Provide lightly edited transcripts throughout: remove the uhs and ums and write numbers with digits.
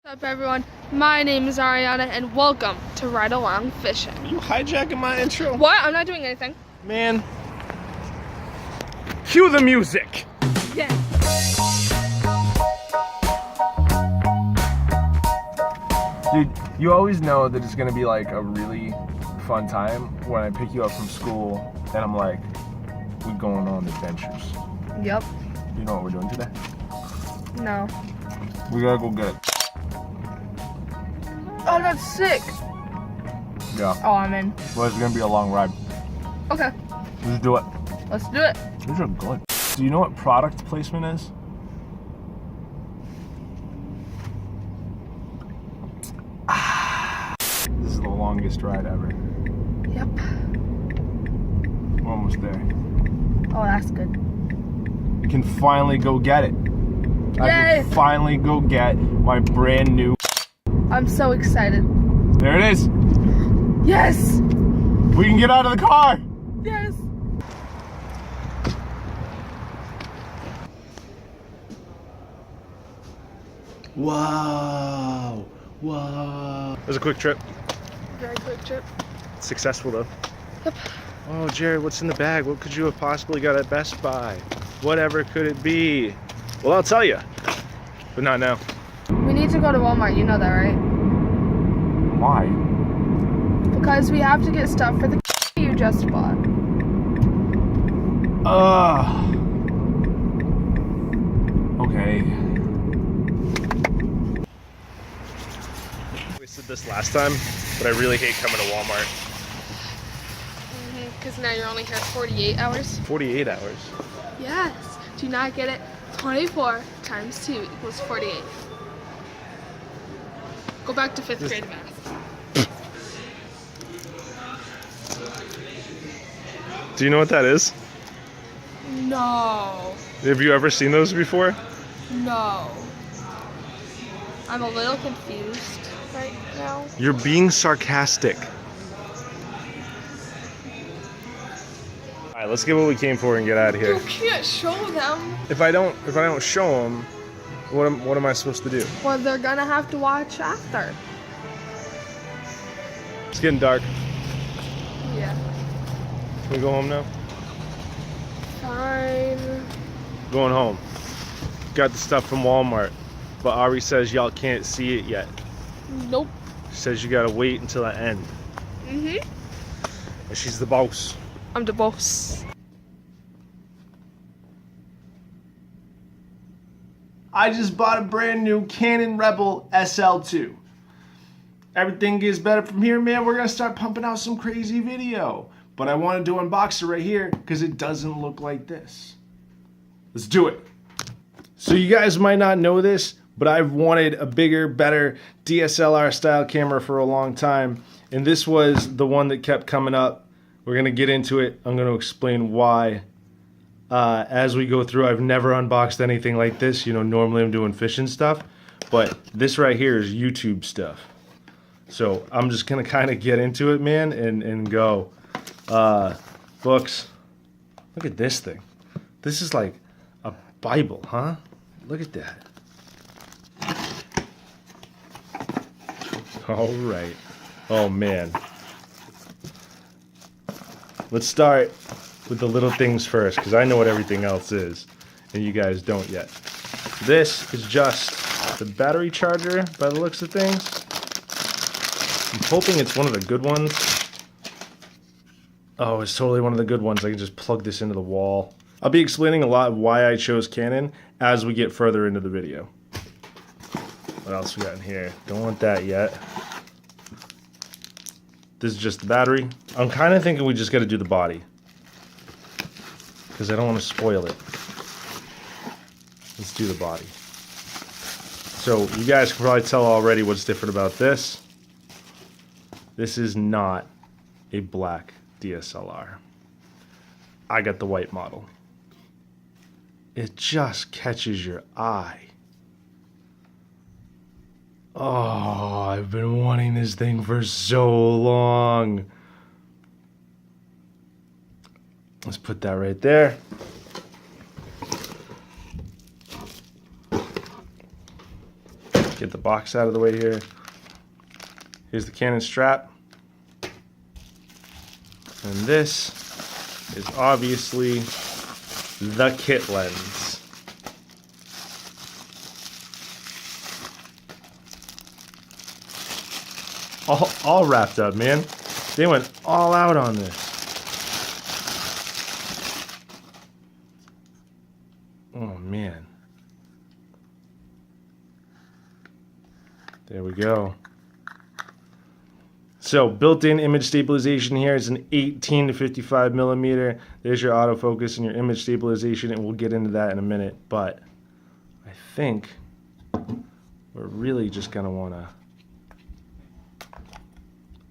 What's up, everyone? My name is Ariana, and welcome to Ride Along Fishing. You hijacking my intro? What? I'm not doing anything. Man, cue the music. Yeah. Dude, you always know that it's gonna be like a really fun time when I pick you up from school and I'm like, we're going on adventures. Yep. You know what we're doing today? No. We gotta go get it. Oh, that's sick. Yeah. Oh, I'm in. Well, it's gonna be a long ride. Okay. Let's do it. Let's do it. These are good. Do you know what product placement is? This is the longest ride ever. Yep. We're almost there. Oh, that's good. We can finally go get it. I Yay! can finally go get my brand new. I'm so excited. There it is. Yes! We can get out of the car. Yes! Wow. Wow. It was a quick trip. Very quick trip. Successful though. Yep. Oh, Jared, what's in the bag? What could you have possibly got at Best Buy? Whatever could it be? Well, I'll tell you, but not now. We need to go to Walmart, you know that, right? Why? Because we have to get stuff for the you just bought. Okay. We said this last time, but I really hate coming to Walmart. Because now you're only here 48 hours. 48 hours. Yes. Do not get it. 24 times 2 equals 48. Go back to 5th grade math. Do you know what that is? No. Have you ever seen those before? No. I'm a little confused right now. You're being sarcastic. All right, let's get what we came for and get out of here. You can't show them. If I don't show them, what am I supposed to do? Well, they're gonna have to watch after. It's getting dark. Yeah. Can we go home now? Fine. Going home. Got the stuff from Walmart, but Ari says y'all can't see it yet. Nope. She says you gotta wait until the end. And And she's the boss. I'm the boss. I just bought a brand new Canon Rebel SL2. Everything gets better from here, man. We're gonna start pumping out some crazy video. But I wanted to unbox it right here because it doesn't look like this. Let's do it. So you guys might not know this, but I've wanted a bigger, better DSLR style camera for a long time. And this was the one that kept coming up. We're gonna get into it. I'm gonna explain why. As we go through, I've never unboxed anything like this. You know, normally I'm doing fishing stuff, but this right here is YouTube stuff. So I'm just gonna kind of get into it, man, and go. Books. Look at this thing. This is like a Bible, huh? Look at that. All right. Oh, man. Let's start with the little things first, because I know what everything else is, and you guys don't yet. This is just the battery charger, by the looks of things. I'm hoping it's one of the good ones. Oh, it's totally one of the good ones. I can just plug this into the wall. I'll be explaining a lot of why I chose Canon as we get further into the video. What else we got in here? Don't want that yet. This is just the battery. I'm kind of thinking we just got to do the body, because I don't want to spoil it. Let's do the body. So you guys can probably tell already what's different about this. This is not a black DSLR. I got the white model. It just catches your eye. Oh, I've been wanting this thing for so long. Let's put that right there. Get the the box out of the way here. Here's the Canon strap. And this is obviously the kit lens. All wrapped up, man. They went all out on this. Oh, man. There we go. So, built-in image stabilization here is an 18 to 55 millimeter. There's your autofocus and your image stabilization, and we'll get into that in a minute. But I think we're really just going to want to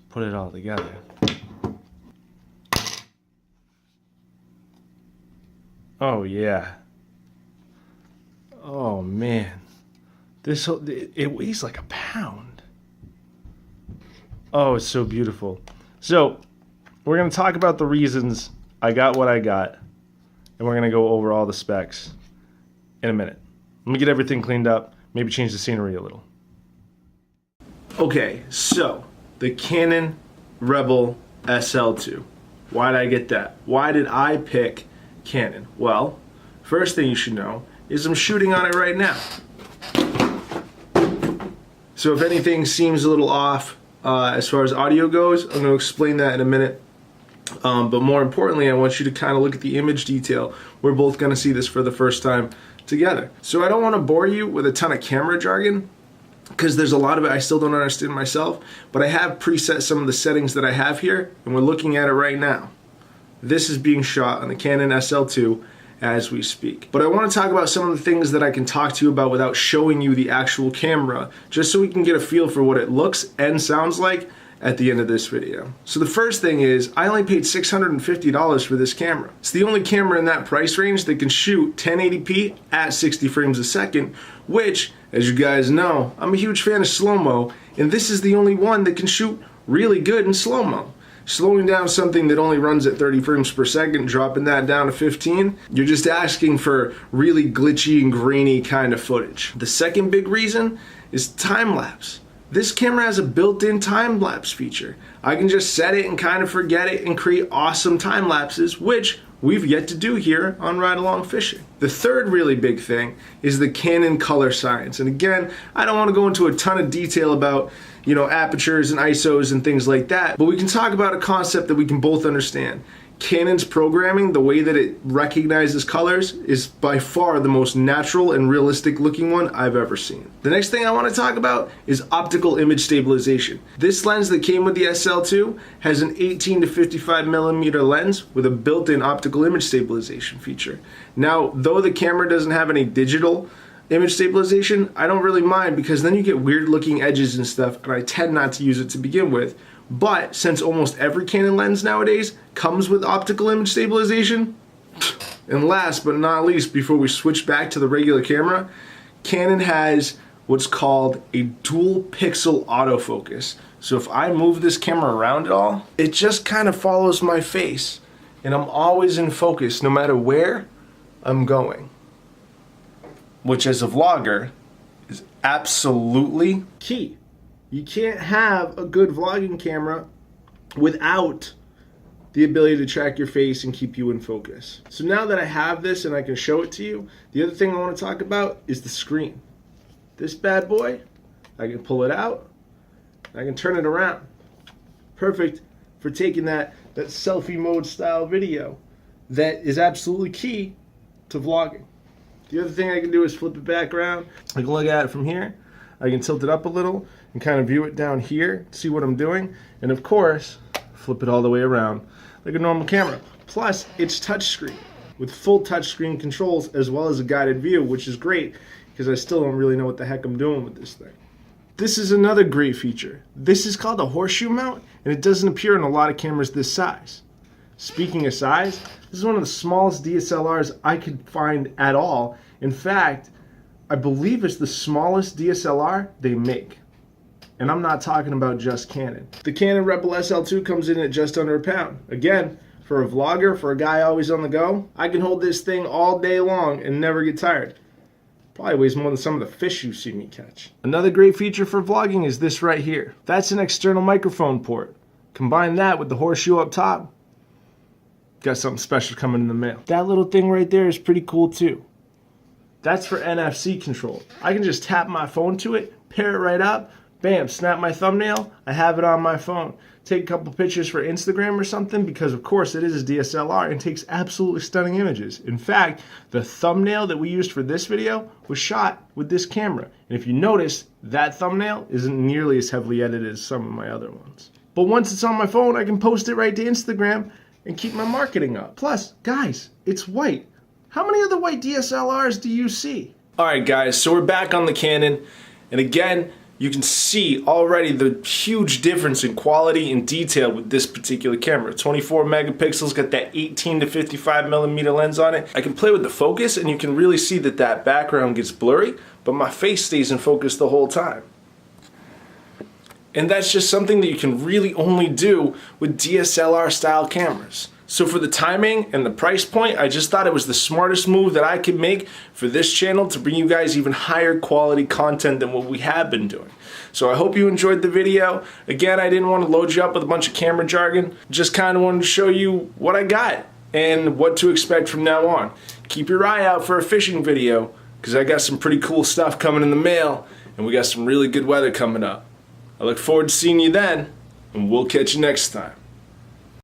put it all together. Oh, yeah. Oh, man. It weighs like a pound. Oh, it's so beautiful. So, we're going to talk about the reasons I got what I got, and we're going to go over all the specs in a minute. Let me get everything cleaned up, maybe change the scenery a little. Okay, so the Canon Rebel SL2. Why did I get that? Why did I pick Canon? Well, first thing you should know is I'm shooting on it right now. So if anything seems a little off as far as audio goes, I'm going to explain that in a minute. But more importantly, I want you to kind of look at the image detail. We're both going to see this for the first time together. So I don't want to bore you with a ton of camera jargon, because there's a lot of it I still don't understand myself, but I have preset some of the settings that I have here, and we're looking at it right now. This is being shot on the Canon SL2 as we speak. But I want to talk about some of the things that I can talk to you about without showing you the actual camera, just so we can get a feel for what it looks and sounds like at the end of this video. So the first thing is, I only paid $650 for this camera. It's the only camera in that price range that can shoot 1080p at 60 frames a second, which, as you guys know, I'm a huge fan of slow-mo, and this is the only one that can shoot really good in slow-mo. Slowing down something that only runs at 30 frames per second, dropping that down to 15, you're just asking for really glitchy and grainy kind of footage. The second big reason is time-lapse. This camera has a built-in time-lapse feature. I can just set it and kind of forget it and create awesome time lapses, which we've yet to do here on Ride Along Fishing. The third really big thing is the Canon color science. And again, I don't want to go into a ton of detail about, apertures and ISOs and things like that, but we can talk about a concept that we can both understand. Canon's programming, the way that it recognizes colors, is by far the most natural and realistic looking one I've ever seen. The next thing I want to talk about is optical image stabilization. This lens that came with the SL2 has an 18 to 55 millimeter lens with a built-in optical image stabilization feature. Now, though the camera doesn't have any digital image stabilization, I don't really mind, because then you get weird looking edges and stuff, and I tend not to use it to begin with. But since almost every Canon lens nowadays comes with optical image stabilization, and last but not least, before we switch back to the regular camera, Canon has what's called a dual pixel autofocus. So if I move this camera around at all, it just kind of follows my face, and I'm always in focus no matter where I'm going. Which, as a vlogger, is absolutely key. You can't have a good vlogging camera without the ability to track your face and keep you in focus. So now that I have this and I can show it to you, the other thing I want to talk about is the screen. This bad boy, I can pull it out, I can turn it around. Perfect for taking that selfie mode style video that is absolutely key to vlogging. The other thing I can do is flip it back around. I can look at it from here. I can tilt it up a little and kind of view it down here, see what I'm doing, and of course, flip it all the way around like a normal camera. Plus, it's touchscreen with full touchscreen controls as well as a guided view, which is great because I still don't really know what the heck I'm doing with this thing. This is another great feature. This is called a horseshoe mount, and it doesn't appear in a lot of cameras this size. Speaking of size, this is one of the smallest DSLRs I could find at all. In fact, I believe it's the smallest DSLR they make. And I'm not talking about just Canon. The Canon Rebel SL2 comes in at just under a pound. Again, for a vlogger, for a guy always on the go, I can hold this thing all day long and never get tired. Probably weighs more than some of the fish you see me catch. Another great feature for vlogging is this right here. That's an external microphone port. Combine that with the horseshoe up top, got something special coming in the mail. That little thing right there is pretty cool too. That's for NFC control. I can just tap my phone to it, pair it right up, bam, snap my thumbnail, I have it on my phone. Take a couple pictures for Instagram or something, because of course it is a DSLR and takes absolutely stunning images. In fact, the thumbnail that we used for this video was shot with this camera. And if you notice, that thumbnail isn't nearly as heavily edited as some of my other ones. But once it's on my phone, I can post it right to Instagram and keep my marketing up. Plus, guys, it's white. How many other white DSLRs do you see? Alright guys, so we're back on the Canon, and again, you can see already the huge difference in quality and detail with this particular camera. 24 megapixels, got that 18 to 55 millimeter lens on it. I can play with the focus and you can really see that that background gets blurry, but my face stays in focus the whole time. And that's just something that you can really only do with DSLR style cameras. So for the timing and the price point, I just thought it was the smartest move that I could make for this channel to bring you guys even higher quality content than what we have been doing. So I hope you enjoyed the video. Again, I didn't want to load you up with a bunch of camera jargon. Just kind of wanted to show you what I got and what to expect from now on. Keep your eye out for a fishing video, because I got some pretty cool stuff coming in the mail and we got some really good weather coming up. I look forward to seeing you then, and we'll catch you next time.